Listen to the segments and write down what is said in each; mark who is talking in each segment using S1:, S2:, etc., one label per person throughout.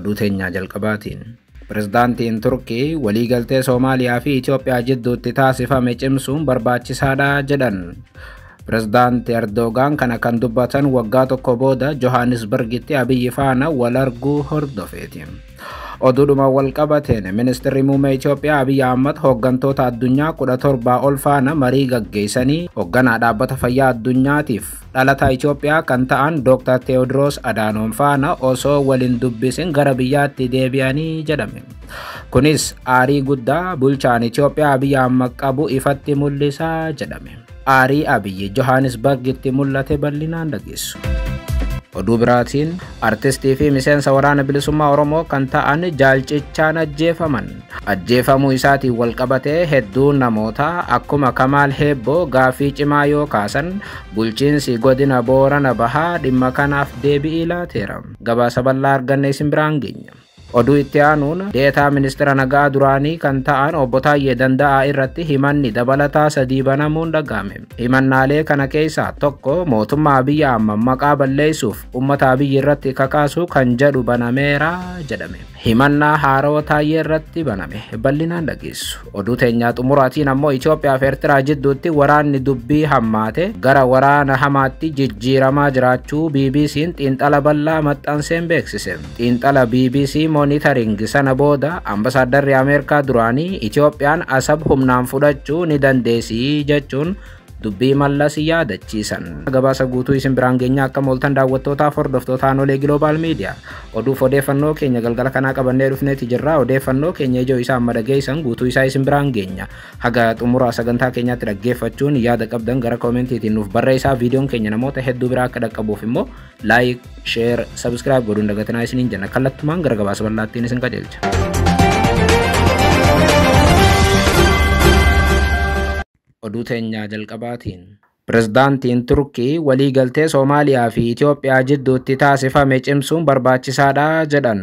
S1: oduu teenyaa jalqabaatiin. Pirezidaantiin Turkii waliigaltee Soomaaliyaa fi Itoophiyaa jidduutti taasifame cimsuun barbaachisaadha jedhan. Pirezidaantii Erdogan kana kan dubbatan waggaa tokko booda Johannesburgitti Abiyyi faana wal arguu hordofeeti. Oduudhuma wal qabateen ministeerri muummee Itoophiyaa Abiyyi Ahmad hooggantoota addunyaa 17 ol faana marii gaggeessanii hoogganaa dhaabbata fayyaa addunyaatiif dhalataa Itoophiyaa kan ta'an Dr. Teewodiroos Adaanoom faana osoo waliin dubbisin gara biyyaatti deebi'anii jedhame. Kunis aarii guddaa bulchaan Itoophiyaa Abiyyi Ahmad qabu ifatti mul'isa jedhame. Aarii Abiyyi Johannesburgitti mul'ate bal'inaan dhageessu. Oduu biraatiin artistii fi miseensa waraana bilisummaa Oromoo kan ta'an Jaalchichaan ajjeefaman. Ajjeefamuu isaatiin wal qabatee hedduun namoota akkuma Kamaal Heebboo gaafii cimaa yoo kaasan bulchiinsi godina Boorana Bahaa dhimma kanaaf deebii laateera. Gabaasa bal'aa arganne isin biraan geenya. Oduu itti aanuun deetaa ministeera nagaa duraanii kan ta'an obbo Taayyee Danda'aa irratti himanni dabalataa 3 banamuun dhagahame. Himannaalee kana keessaa tokko mootummaa Abiyyi Ahmad maqaa balleessuuf uummata Abiyyi irratti kakaasu kan jedhu banameera jedhame. Himannaa haaroo Taayyee irratti baname bal'inaan dhageessu. Oduu teenyaa xumuraatiin ammoo Itoophiyaa fi Eertiraa jidduutti waraanni dubbii hammaate gara waraana hamaatti jijjiiramaa jiraachuu BBC'n xiinxala bal'aa maxxanseen beeksise. Xiinxala BBC monitoring sana booda ambasaadarri Ameerikaa duraanii Itoophiyaan Asab humnaan fudhachuu ni dandeessi jechuun dubbii mallas yaadachiisan. Gabaasa guutuu isin biraan geenya akka mooltan daawwattootaaf hordoftoota Anolee Global Media. Oduuf odeeffannoo keenya galgala kanaa qabannee dhufneeti jirra. Odeeffannoo keenya ijoo isaa amma dhageessan guutuu isaa isin biraan geenya. Haga xumura sagantaa keenyaatti dhaggeeffachuun yaada qabdan gara koomentiitiin nuuf barreessaa. Viidiyoon keenya namoota hedduu biraa akka dhaqqabuuf immoo like, share, subscribe godhuun dagatinaa isiniin jenna. Kallattumaan gara gabaasa bal'aattiin isin qajeelcha. Oduu teenyaa jalqabaatiin. Pirezidaantiin Turkii waliigaltee Soomaaliyaa fi Itoophiyaa jidduutti taasifame cimsuun barbaachisaadha jedhan.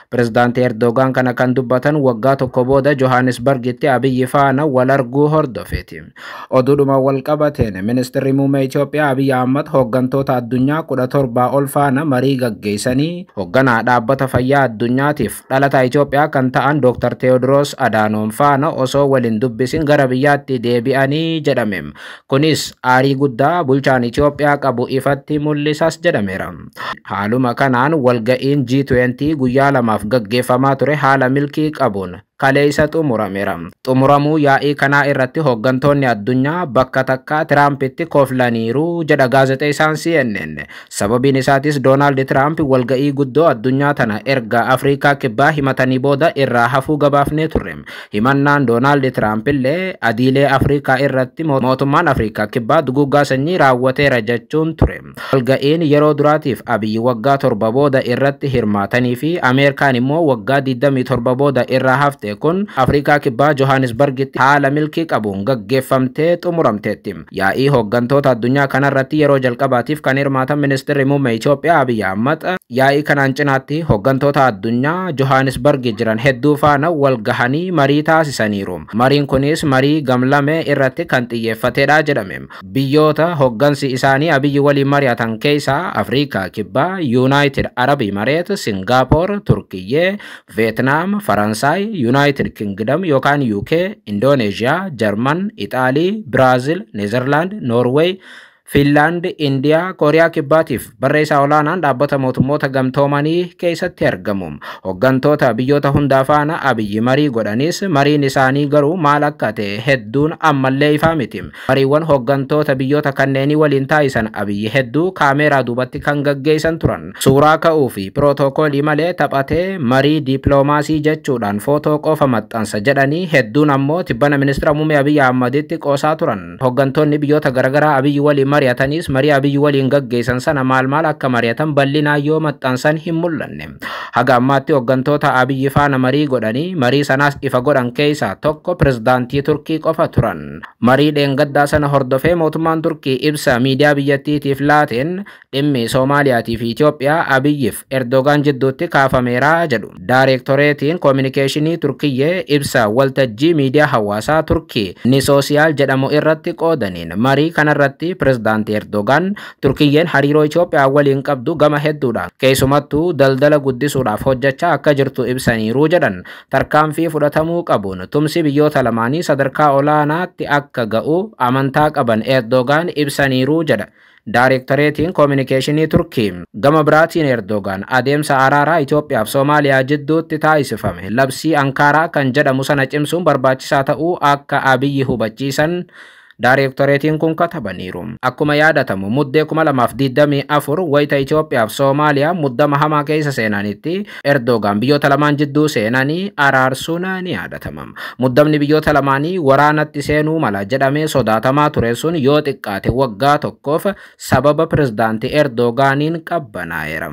S1: Pirezidaantii Erdogan kana kan dubbatan waggaa tokko booda Johannesburgitti Abiyyi faana wal arguu hordofeeti. Oduudhuma wal qabateen ministeerri muummee Itoophiyaa Abiyyi Ahmad hooggantoota addunyaa 17 ol faana marii gaggeessanii hoogganaa dhaabbata fayyaa addunyaatiif dhalataa Itoophiyaa kan ta'an Dr. Teewodiroos Adaanoom faana osoo waliin dubbisin gara biyyaatti deebi'anii jedhame. Kunis aarii guddaa bulchaan Itoophiyaa qabu ifatti mul'isas jedhameera. Haaluma kanaan walga'iin G20 guyyaa lamaaf gaggeeffamaa ture haala milkii qabuun kaleessa xumurameera. Xumuramuu yaa'ii kanaa irratti hooggantoonni addunyaa bakka takka Tiraampitti kooflaniiru jedha gaazexeessaan CNN. Sababiin isaatis Doonaald Tiraamp walga'ii guddoo addunyaa tana erga Afrikaa kibbaa himatanii booda irraa hafuu gabaafnee turre. Himannaan Doonaald Tiraamp illee adiilee Afrikaa irratti mootummaan Afrikaa kibbaa duguggaa sanyii raawwateera jechuun ture. Walga'iin yeroo duraatiif Abiyyi waggaa 7 booda irratti hirmaatanii fi Ameerikaan immoo waggaa 27 booda irraa hafte kun Afrikaa kibbaa Johannesburgitti haala milkii qabuun gaggeeffamtee xumuramteetti. Yaa'ii hooggantoota addunyaa kanarratti yeroo jalqabaatiif kan hirmaatan ministeerri muummee Itoophiyaa Abiyyi Ahmad yaa'ii kanaan cinaatti hooggantoota addunyaa Johannesburg jiran hedduu faana wal gahanii marii taasisaniiru. Mariin kunis marii gamlamee irratti kan xiyyeeffatedha jedhame. Biyyoota hooggansi isaanii Abiyyi waliin mari'atan keessaa Afrikaa kibbaa, United Arab Emirates, Singapore, Turkiyyee, Vietnam, Faransaay, United Kingdom yookaan UK, Indonesia, German, Italy, Brazil, Netherland, Norway, Finland, India, Kooriyaa kibbaatiif barreessaa olaanaan dhaabbata mootummoota gamtoomanii keessatti argamu. Hooggantoota biyyoota hundaa faana Abiyyi marii godhanis mariin isaanii garuu maal akka ta'e hedduun ammallee ifaa miti. Mariiwwan hooggantoota biyyoota kanneenii waliin taasisan Abiyyi hedduu kaameeraa duubatti kan gaggeessan turan. Suuraa ka'uu fi pirootokoolii malee taphatee marii diippiloomaasii jechuudhaan footoo qofa maxxansa jedhanii hedduun ammoo tibbana ministeera muummee Abiyyi Ahmaditti qoosaa turan. Hooggantoonni biyyoota garaagaraa Abiyyi waliin mari'atanis marii Abiyyi waliin gaggeessan sana maal akka mari'atan bal'inaan yoo maxxansan hin mul'anne. Haga ammaatti hooggantoota Abiyyi faana marii godhanii marii sanaas ifa godhan keessaa tokko pirezidaantii Turkii qofa turan. Marii dheengaddaa sana hordofee mootummaan Turkii ibsa miidiyaa biyyattiitiif laateen dhimmi Soomaaliyaatii fi Itoophiyaa Abiyyiif Erdogan jidduutti kaafameera jedhu. Daayirektoreetiin koominikeeshinii Turkiyyee ibsa waltajjii miidiyaa hawaasaa Turkii ni soosiyaal jedhamu irratti qoodaniin marii kanarratti pirezidaantii Pirezidaantii Erdogan Turkiyyeen hariiroo Itoophiyaa waliin qabdu gama hedduudhaan keessumattuu daldala guddisuudhaaf hojjechaa akka jirtu ibsaniiru jedhan. Tarkaanfii fudhatamuu qabuun tumsi biyyoota lamaanii sadarkaa olaanaatti akka ga'u amantaa qaban Erdogan ibsaniiru jedha. Daarektoreetiin Koominikeeshinii Turkii gama biraatiin Erdogan adeemsa araaraa Itoophiyaa fi Soomaaliyaa jidduutti taasifame labsii Ankaaraa kan jedhamu sana cimsuun barbaachisaa ta'uu akka Abiyyi hubachiisan Daarektoreetiin kun katabaniiru. Akkuma yaadatamu muddee 2024 wayita Itoophiyaa fi Soomaaliyaa muddama hamaa keessa seenanitti Erdogan biyyoota lamaan jidduu seenanii araarsuun ni yaadatama. Muddamni biyyoota lamaanii waraanatti seenuu mala jedhamee sodaatamaa ture sun yoo xiqqaate waggaa tokkoof sababa Pirezidaantii Erdoganiin qabbanaa'eera.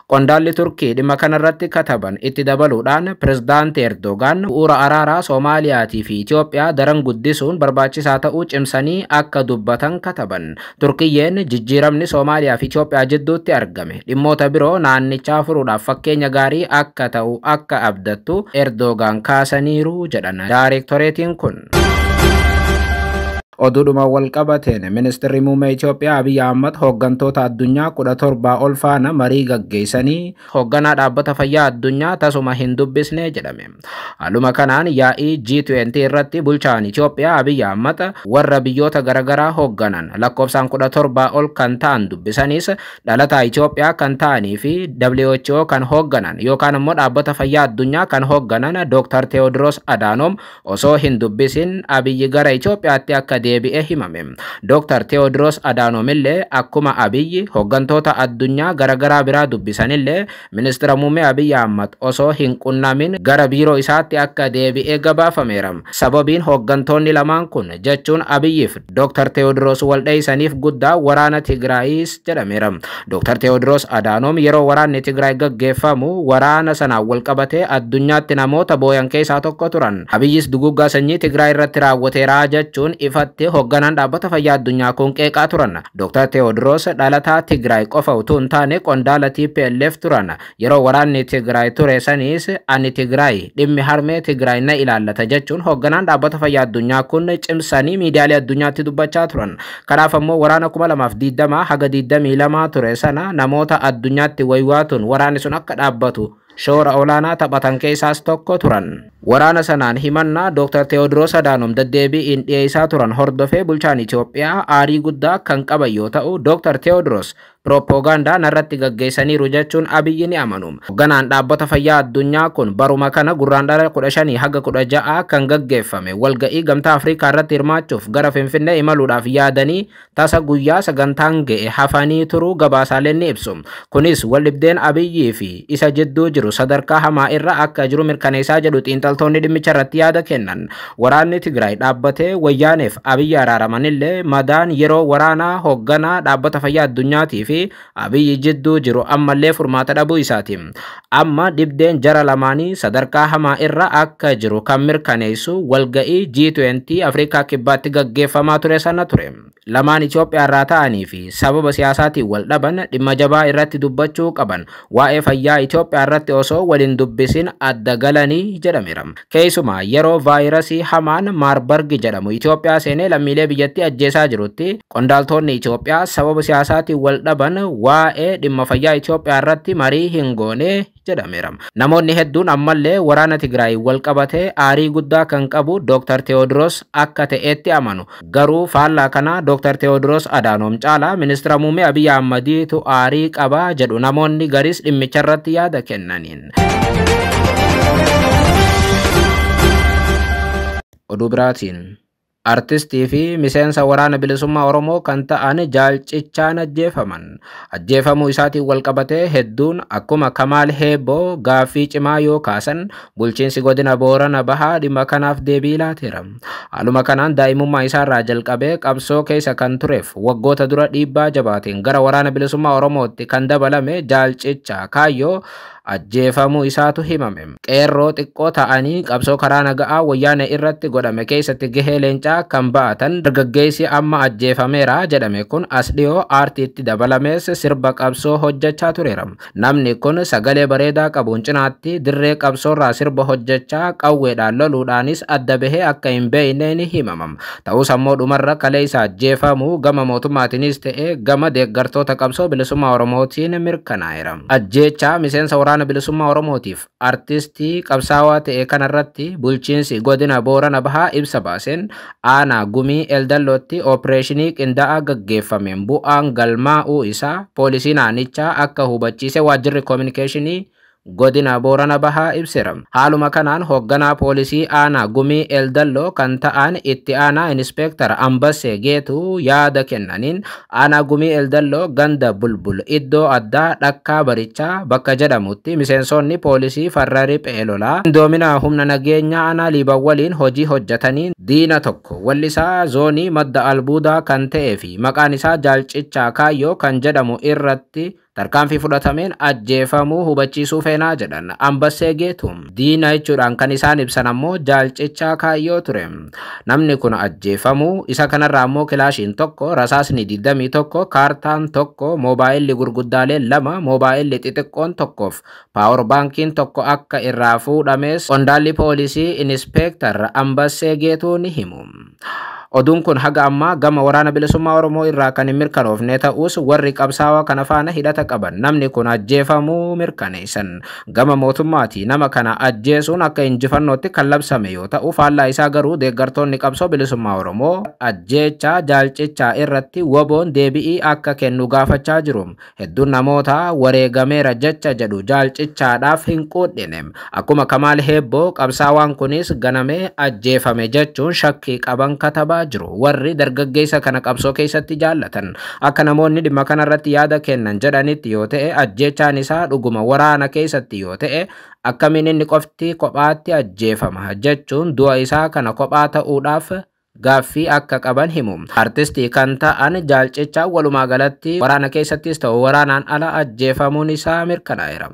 S1: Qondaalli Turkii dhimma kanarratti kataban itti dabaluudhaan Pirezidaantii Erdogan bu'uura araaraa Soomaaliyaatii fi Itoophiyaa daran guddisuun barbaachisaa ta'uu cimsanii akka dubbatan kataban. Turkiyyeen jijjiiramni Soomaaliyaa fi Itoophiyaa jidduutti argame dhimmoota biroo naannichaa furuudhaaf fakkeenya gaarii akka ta'u akka abdattu Erdogan kaasaniiru jedhan Daarektoreetiin kun. Oduudhuma wal qabateen Ministeerri Muummee Itoophiyaa Abiyyi Ahmad hooggantoota addunyaa 17 ol faana marii gaggeessanii hoogganaa dhaabbata fayyaa addunyaa tasuma hin dubbisne jedhame. Haaluma kanaan yaa'ii G20 irratti bulchaan Itoophiyaa Abiyyi Ahmad warra biyyoota garaagaraa hoogganan lakkoofsaan 17 ol kan ta'an dubbisanis dhalataa Itoophiyaa kan ta'anii fi WHO kan hoogganan yookaan immoo dhaabbata fayyaa addunyaa kan hoogganan Dr. Tewoodiroos Adaanom osoo hin dubbisin Abiyyi gara Itoophiyaatti akka deebi'ee himame. Dr. Tewoodiroos Adaanom illee akkuma Abiyyi hooggantoota addunyaa garaagaraa biraa dubbisanillee ministeera muummee Abiyyi Ahmad osoo hin qunnamin gara biiroo isaatti akka deebi'ee gabaafameera. Sababiin hooggantoonni lamaan kun jechuun Abiyyiif Dr. Tewoodiroos waldheeysaniif guddaa waraana Tigraayis jedhameera. Dr. Tewoodiroos Adaanom yeroo waraanni Tigraay gaggeeffamu waraana sanaan wal qabatee addunyaatti namoota booyan keessaa tokko turan. Abiyyis duguggaa sanyii Tigraay irratti raawwateera jechuun ifatti hoogganaan dhaabbata fayyaa addunyaa kun qeeqaa turan. Dr. Tewoodiroos dhalataa Tigraay qofa utuu hin taane qondaala TPLF turan. Yeroo waraanni Tigraay ture sanis ani Tigraay dhimmi harmee Tigraay na ilaallata jechuun hoogganaan dhaabbata fayyaa addunyaa kun cimsanii miidiyaalee addunyaatti dubbachaa turan. Kanaaf ammoo waraana 2020 haga 22 ture sana namoota addunyaatti waywaatuun waraanni sun akka dhaabbatu shoora olaanaa taphatan keessaas tokko turan. Waraana sanaan himannaa Dr. Tewoodiroos Adaanom deddeebiin dhiyeessaa turan hordofee bulchaan Itoophiyaa aarii guddaa kan qaban yoo ta'u Dr. Tewoodiroos propoogaandaa narratti gaggeessaniiru jechuun Abiyyi ni amanu. Hoogganaan dhaabbata fayyaa addunyaa kun baruma kana gurraandhala 15 haga 16 kan gaggeeffame walga'ii gamtaa Afrikaa irratti hirmaachuuf gara Finfinnee imaluudhaaf yaadanii tasa guyyaa sagantaan ga'e hafanii turuu gabaasaaleen ni ibsu. Kunis waldhibdeen Abiyyii fi isa jidduu jiru sadarkaa hamaa irra akka jiru mirkaneessaa jedhu xiinxaltoonni dhimmicha irratti yaada kennan. Waraanni Tigraay dhaabbatee wayyaaneef Abiyyi araaramanillee madaan yeroo waraanaa hoogganaa dhaabbata fayyaa addunyaatiif fi Abiyyi jidduu jiru ammallee furmaata dhabuu isaati. Amma dhibdeen jara lamaanii sadarkaa hamaa irra akka jiru kan mirkaneessu walga'ii G20 Afrikaa kibbaatti gaggeeffamaa ture sana ture. Lamaan Itoophiyaa irraa ta'anii fi sababa siyaasaatiin wal dhaban dhimma jabaa irratti dubbachuu qaban waa'ee fayyaa Itoophiyaa irratti osoo waliin dubbisin adda galanii jedhameera. Keessumaa yeroo vaayirasii hamaan Maarbarg jedhamu Itoophiyaa seenee lammiilee biyyattii ajjeesaa jirutti qondaaltonni Itoophiyaa sababa siyaasaatiin wal dhaban waa'ee dhimma fayyaa Itoophiyaa irratti marii hin goone jedhameera. Namoonni hedduun ammallee waraana Tigraay wal qabatee aarii guddaa kan qabu Dr. Tewoodiroos akka ta'etti amanu. Garuu faallaa kana Dr. Tewoodiroos Adaanom caalaa ministeera muummee Abiyyi Ahmadiitu aarii qabaa jedhu namoonni garis dhimmicha irratti yaada kennaniin. Oduu biraatiin artistii fi miseensa waraana bilisummaa Oromoo kan ta'an Jaalcichaan ajjeefaman. Ajjeefamuu isaatiin wal qabatee hedduun akkuma Kamaal Heeboo gaaffii cimaa yoo kaasan bulchiinsi godina Boorana Bahaa dhimma kanaaf deebii laateera. Haaluma kanaan daa'imummaa isaarraa jalqabee qabsoo keessa kan tureef waggoota dura dhiibbaa jabaatiin gara waraana bilisummaa Oromootti kan dabalame Jaalcicha Kaayyoo ajjeefamuu isaatu himame. Qeerroo xiqqoo ta'anii qabsoo karaa nagaa wayyaanee irratti godhame keessatti gahee leencaa kan ba'atan dargaggeessi amma ajjeefameera jedhame kun as dhiyoo aartiitti dabalamees sirba qabsoo hojjechaa tureera. Namni kun sagalee bareedaa qabuun cinaatti dirree qabsoorraa sirba hojjechaa qawweedhaan loluudhaanis adda bahee akka hin beekne ni himamam. Ta'us ammoo dhumarra kaleessa ajjeefamuu gama mootummaatiinis ta'e gama deeggartoota qabsoo bilisummaa Oromootiin mirkanaa'eera. Ajjeechaa miseensa waraana bilisummaa Oromootiif artistii qabsaawaa ta'e kanarratti bulchiinsi godina Boorana Bahaa ibsa baaseen aanaa gumii Eldallootti oopereeshinii qindaa'aa gaggeeffameen bu'aan galmaa'uu isaa poolisii naannichaa akka hubachiise waajjirri koominikeeshinii godina Boorana Bahaa ibseera. Haaluma kanaan hoogganaa poolisii aanaa gumii Eldalloo kan ta'an itti aanaa Inspektar Ambassee Geetuu yaada kennaniin aanaa gumii Eldalloo ganda bulbul iddoo addaa dhakkaa barichaa bakka jedhamutti miseensonni poolisii farra riphee lolaa doomina humna nageenyaa aanaa liiban waliin hojii hojjetanii diina tokko wallisaa zoonii madda albuudaa kan ta'ee fi maqaan isaa Jaalcichaa Kaayyoo kan jedhamu irratti tarkaanfii fudhatameen ajjeefamuu hubachiisuu feenaa jedhan Ambassee Geetuun diina jechuudhaan kan isaan ibsan ammoo Jaalcichaa Kaayyoo ture. Namni kun ajjeefamuu isa kanarraa ammoo kilaashiin tokko, rasaasni 21, kaartaan tokko, moobaayilli gurguddaalee 2, moobaayilli xixiqqoon tokkoof paawar baankiin tokko akka irraa fuudhames qondaalli poolisii Inspektar Ambassee Geetuun himu. Oduun kun haga ammaa gama waraana bilisummaa Oromoo irraa kan hin mirkanoofne ta'us warri qabsaawaa kana faana hidhata qaban namni kun ajjeefamuu mirkaneessan. Gama mootummaati nama kana ajjeesuun akka injifannootti kan labsame yoo ta'u faallaa isaa garuu deeggartoonni qabsoo bilisummaa Oromoo ajjeechaa Jaalcichaa irratti woboon deebi'ii akka kennu gaafachaa jiru. Hedduun namoota wareegameera jecha jedhu Jaalcichaadhaaf hin quudhine. Akkuma Kamaal Heebboo qabsaawaan kunis ganamee ajjeefame jechuun shakkii qaban katabaa jiru. Warri dargaggeessa kana qabsoo keessatti jaallatan akka namoonni dhimma kanarratti yaada kennan jedhanitti yoo ta'e ajjeechaan isaa dhuguma waraana keessatti yoo ta'e akkamiin inni qofti kophaatti ajjeefama jechuun du'a isaa kana kophaa ta'uudhaaf gaaffii akka qaban himu. Artistii kan ta'an Jaalcichaa walumaa galatti waraana keessattis ta'u waraanaan ala ajjeefamuun isaa mirkanaa'eera.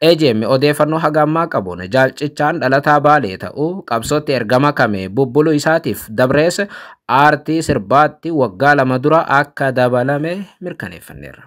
S1: EJM odeeffannoo haga ammaa qabuun Jaalcichaan dhalataa Baalee ta'uu qabsootti ergama kame bubbuluu isaatiif dabrees aartii sirbaatti waggaa 2 dura akka dabalame mirkaneeffanneera.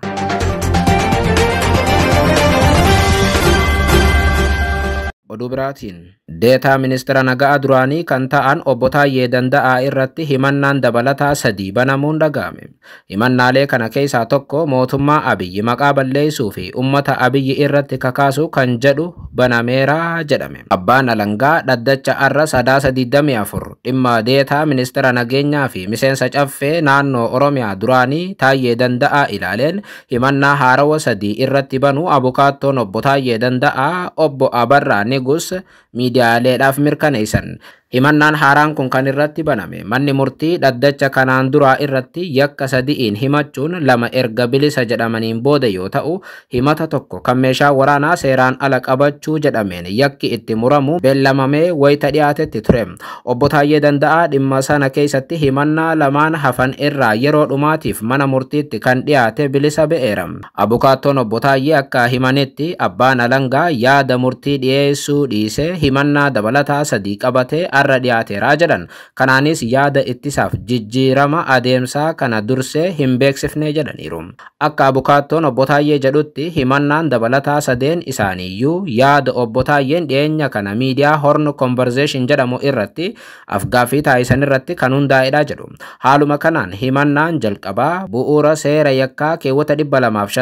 S1: Oduu biraatiin deetaa ministeera nagaa duraanii kan ta'an obbo Taayyee Danda'aa irratti himannaan dabalataa 3 banamuun dhaga'ame. Himannaalee kana keessaa tokko mootummaa Abiyyi maqaa balleessuu fi uummata Abiyyi irratti kakaasuu kan jedhu banameera jedhame. Abbaan alangaa dhaddacha arra sadaasa 24 dhimma deetaa ministeera nageenyaa fi miseensa caffee naannoo Oromiyaa duraanii Taayyee Danda'aa ilaaleen himannaa haarawa 3 irratti banuu abukaattoon obbo Taayyee Danda'aa obbo Abarraa Gus miidiyaaleedhaaf mirkaneessan. Himannaan haaraan kun kan irratti baname manni murtii dhaddacha kanaan duraa irratti yakka 3 himachuun 2 erga bilisa jedhamaniin booda yoo ta'u himata tokko kan meeshaa waraanaa seeraan ala qabachuu jedhameen yakki itti muramu beellamamee wayita dhiyaatetti ture. Obbo Taayyee Danda'aa dhimma sana keessatti himannaa 2 hafan irraa yeroo dhumaatiif mana murtiitti kan dhiyaate bilisa ba'eera. Abukaattoon obbo Taayyee akka himanitti abbaan alangaa yaada murtii dhiyeessuu dhiisee himannaa dabalataa 3 qabatee arra dhiyaateera jedhan. Kanaanis yaada ittisaaf jijjiirama adeemsaa kana dursee hin beeksifne jedhaniiru. Akka abukaattoon obbo Taayyee jedhutti himannaan dabalataa 3 isaaniiyyuu yaada obbo Taayyeen dhiyeenya kana miidiyaa Horn Conversation jedhamu irratti afgaaffii taasisan irratti kan hundaa'edha jedhu. Haaluma kanaan himannaan jalqabaa bu'uura seera yakkaa keewwata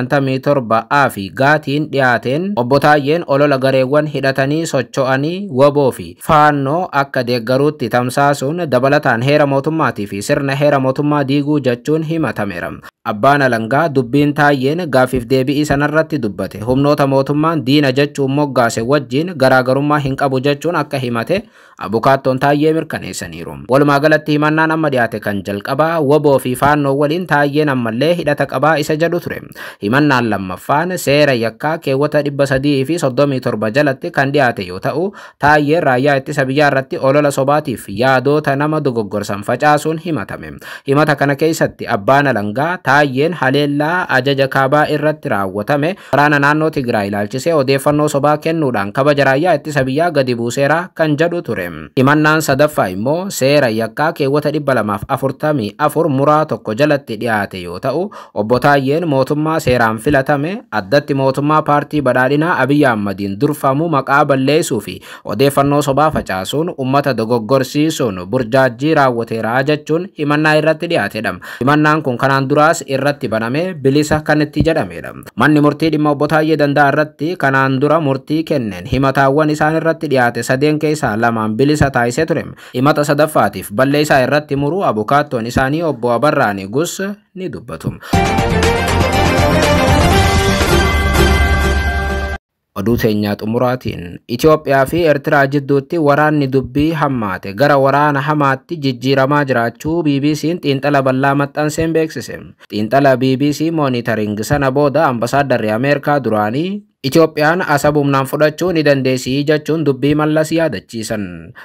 S1: 257 fi gaatiin dhiyaateen obbo Taayyeen olola gareewwan hidhatanii socho'anii waboo fi faannoo akka deeggaruutti tamsaasuun dabalataan heera mootummaatii fi sirna heera mootummaa diiguu jechuun himatameera. Abbaan alangaa dubbiin Taayyeen gaaffiif deebii sanarratti dubbate humnoota mootummaan diina jechuun moggaase wajjin garaagarummaa hin qabu jechuun akka himate abukaattoon Taayyee mirkaneessaniiru. Walumaa galatti himannaan amma dhiyaate kan jalqabaa waboo fi faannoo waliin Taayyeen ammallee hidhata qabaa isa jedhu ture. Himannaan lammaffaan seera yakkaa keewwata 337 jalatti kan dhiyaate yoo ta'u Taayyeen raayyaa ittisa biyyaa irratti olola sobaatiif yaadoota nama dogoggorsan facaasuun himatame. Himata kana keessatti abbaan alangaa Taayyeen haleellaa ajaja kaabaa irratti raawwatame waraana naannoo Tigraay ilaalchisee odeeffannoo sobaa kennuudhaan kabaja raayyaa ittisa biyyaa gadi buuseera kan jedhu ture. Himannaan sadaffaa immoo seera yakkaa keewwata 244 muraa tokko jalatti dhiyaate yoo ta'u, obbo Taayyeen mootummaa seeraan filatame addatti mootummaa paartii badhaadhinaa Abiyyi Ahmadiin durfamu maqaa balleessuu fi odeeffannoo sobaa facaasuun uummata dogoggorsiisuun burjaajii raawwateera jechuun himannaa irratti dhiyaatedha. Himannaan kun kanaan duraas irratti banamee bilisa kan itti jedhamedha. Manni murtii dhimma obbo Taayyee Danda'a irratti kanaan dura murtii kenneen himataawwan isaan irratti dhiyaate sadeen keessaa lamaan bilisa taasisee ture. Himata sadaffaatiif balleessaa irratti muruu abukaattoon isaanii obbo Abarraa Nigus ni dubbatu. Oduu teenyaa xumuraatiin Itoophiyaa fi Eertiraa jidduutti waraanni dubbii hammaate gara waraana hamaatti jijjiiramaa jiraachuu BBC'n xiinxala bal'aa maxxanseen beeksise. Xiinxala BBC Monitoring sana booda ambasaadarri Ameerikaa duraanii Itoophiyaan asaba humnaan fudhachuu ni dandeessi jechuun dubbii Mallas yaadachiisan.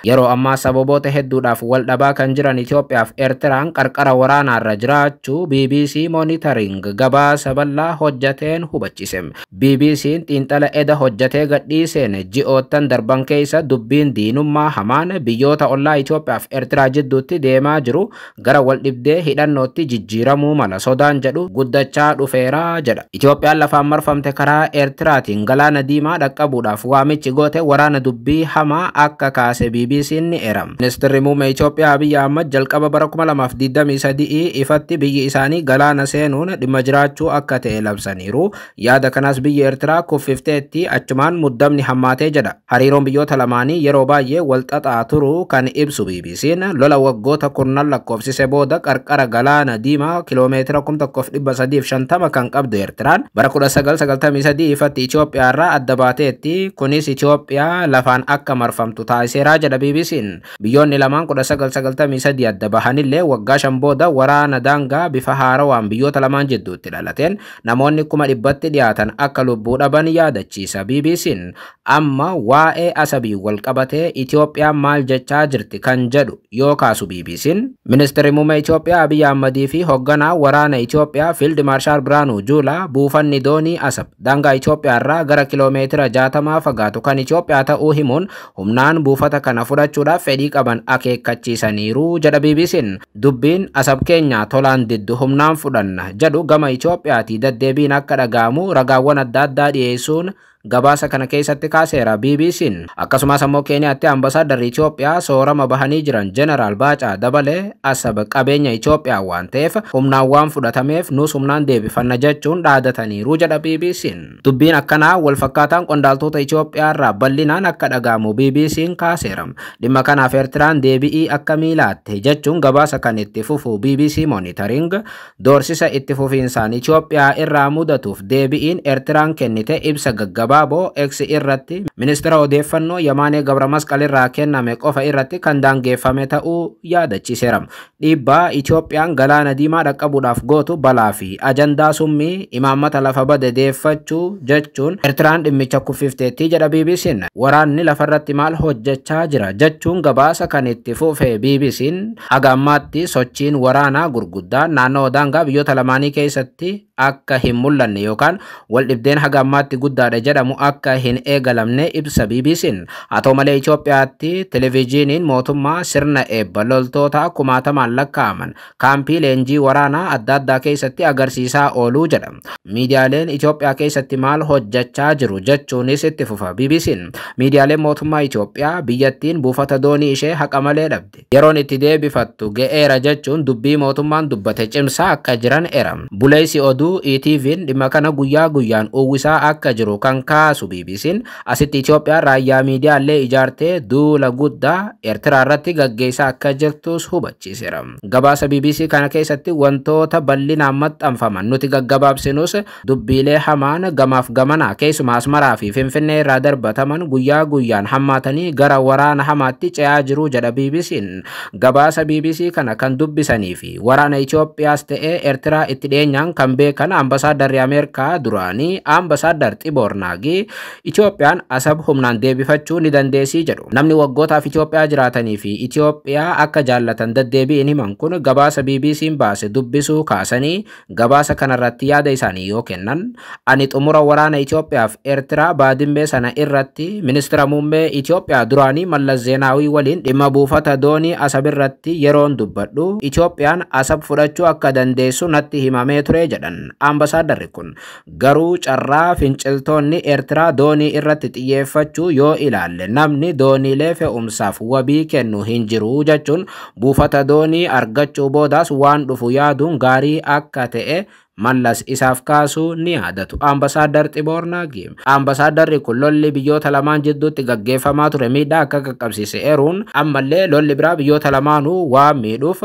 S1: Yeroo ammaa sababoota hedduudhaaf wal dhabaa kan jiran Itoophiyaa fi Eertiraan qarqara waraanaarra jiraachuu BBC Monitoring gabaasa bal'aa hojjateen hubachiise. BBC'n xiinxala eda hojjatee gadhiiseen ji'oottan darban keessa dubbiin diinummaa hamaan biyyoota ollaa Itoophiyaa fi Eertiraa jidduutti deemaa jiru gara wal dhibdee hidhannootti jijjiiramuu mala sodaan jedhu guddachaa dhufeera jedha. Itoophiyaan lafaan marfamte karaa Eertiraa Galaana Diimaa dhaqqabuudhaaf waamichi goote waraana dubbii hamaa akka kaase BBC'n ni eeram. Ministeerri muummee Itoophiyaa Abiyyi Ahmad jalqaba bara 2023 ifatti biyyi isaanii galaana seenuun dhimma jiraachuu akka ta'e labsaniiru. Yaada kanas biyyi Eertiraa kuffifteetti achumaan muddamni hammaatee jedha. Hariiroon biyyoota lamaanii yeroo baay'ee wal xaxaa turuu kan ibsu BBC'n lola waggoota kurnan lakkoofsise booda qarqara galaana Diimaa kiiloomeetira 1350 kan qabdu Eertiraan bara 1993 ifatti Itoophiyaa irraa adda baateetti. Kunis Itoophiyaa lafaan akka marfamtu taasiseera jedha BBC'n. Biyyoonni lamaan 1993 adda bahanillee waggaa 5 booda waraana daangaa bifa haarawaan biyyoota lamaan jidduutti dhalateen namoonni 100tti dhiyaatan akka lubbuu dhaban yaadachiisa BBC'n. Amma waa'ee asabii wal qabatee Itoophiyaan maal jechaa jirti kan jedhu yoo kaasu BBC'n Ministeerri muummee Itoophiyaa Abiyyi Ahmadii fi hoogganaa waraana Itoophiyaa Fiild Maarshaal Biraanuu Juulaa buufanni doonii Asab daangaa Itoophiyaa irraa gara kiiloomeetira 60 fagaatu kan Itoophiyaa ta'uu himuun humnaan buufata kana fudhachuudhaaf fedhii qaban akeekkachiisaniiru jedha BBC'n. Dubbiin Asab keenya tolaan diddu humnaan fudhanna jedhu gama Itoophiyaatii deddeebiin akka dhaga'amu ragaawwan adda addaa dhiyeessuun gabaasa kana keessatti kaaseera BBC'n. Akkasumas ammoo Keeniyaatti ambasaadarri Itoophiyaa soorama bahanii jiran Jeneraal Baacaa Dabalee Asab qabeenya Itoophiyaa waan ta'eef humnaan waan fudhatameef nus humnaan deebifanna jechuun dhaadataniiru jedha BBC'n. Dubbiin akkanaa wal fakkaataan qondaaltota Itoophiyaa irraa bal'inaan akka dhaga'amu BBC'n kaaseera. Dhimma kanaaf Eertiraan deebi'ii akka miilaatte jechuun gabaasa kan itti fufu BBC Monitoring doorsisa itti fufiinsaan Itoophiyaa irraa mudatuuf deebi'iin Eertiraan kennite ibsa gaggabaa X irratti ministeera odeeffannoo Yamaanee Gabramasqal irraa kenname qofa irratti kan daangeffame ta'uu yaadachiiseera. Dhiibbaa Itoophiyaan galaana Diimaa dhaqqabuudhaaf gootu balaa fi ajandaa summii imaammata lafa bade deeffachuu jechuun Eertiraan dhimmicha kuffifteetti jedha BBC'n. Waraanni lafarratti maal hojjechaa jira jechuun gabaasa kan itti fufe BBC'n haga ammaatti sochiin waraanaa gurguddaan naannoo daangaa biyyoota lamaanii keessatti akka hin mul'anne yookaan wal dhibdeen haga ammaatti guddaadha jedhamu akka hin eegalamne ibsa BBC'n. Haa ta'u malee Itoophiyaatti televezyiiniin mootummaa sirna eebba loltoota 10,000 lakkaa'aman kaampii leenjii waraanaa adda addaa keessatti agarsiisaa ooluu jedha. Miidiyaaleen Itoophiyaa keessatti maal hojjechaa jiru jechuunis itti fufa BBC'n. Miidiyaaleen mootummaa Itoophiyaa biyyattiin buufata doonii ishee haqa malee dhabde. Yeroon itti deebifattu ga'eera jechuun dubbii mootummaan dubbate cimsaa akka jiran eeram. Buleessi oduu ETV'n dhimma kana guyyaa guyyaan uwwisaa akka jiru kan kaasu BBC'n asitti Itoophiyaan raayyaa miidiyaalee ijaartee duula guddaa Eertiraa irratti gaggeessaa akka jirtus hubachiiseera. Gabaasa BBC kana keessatti wantoota bal'inaan maxxanfaman nuti gaggabaabsinus dubbiilee hamaan gamaaf gamanaa keessumaa Asmaraa fi Finfinnee irraa darbataman guyyaa guyyaan hammaatanii gara waraana hamaatti ce'aa jiru jedha BBC'n. Gabaasa BBC kana kan dubbisanii fi waraana Itoophiyaas ta'ee Eertiraa itti dhiyeenyaan kan beekan kana ambasaadarri Ameerikaa duraanii ambasaaddar Xiboor Naagii Itoophiyaan Asab humnaan deebifachuu ni dandeessii jedhu. Namni waggootaaf Itoophiyaa jiraatanii fi Itoophiyaa akka jaallatan deddeebiin himan kun gabaasa BBC'n baase dubbisuu kaasanii gabaasa kanarratti yaada isaanii yoo kennan ani xumura waraana Itoophiyaaf Eertiraa baadimmee sana irratti ministeera muummee Itoophiyaa duraanii Mallas Zeenaawii waliin dhimma buufata doonii Asab irratti yeroon dubbadhu Itoophiyaan Asab fudhachuu akka dandeessu natti himamee ture jedhan ambasaadarri kun. Garuu carraa finciltoonni Eertiraa doonii irratti xiyyeeffachuu yoo ilaalle namni dooniilee fe'umsaaf wabii kennu hin jiru jechuun buufata doonii argachuu boodaas waan dhufu yaaduun gaarii akka ta'e Mallas isaaf kaasuu ni yaadatu ambasaaddar Xiboor Naagii. Ambasaadarri kun lolli biyyoota lamaan jidduutti gaggeeffamaa ture miidhaa akka qaqqabsiise eeruun ammallee lolli biraa biyyoota lamaanuu waan miidhuuf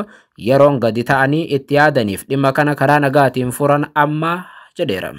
S1: yeroon gadi ta'anii itti yaadaniif dhimma kana karaa nagaatiin furan amma jedheera.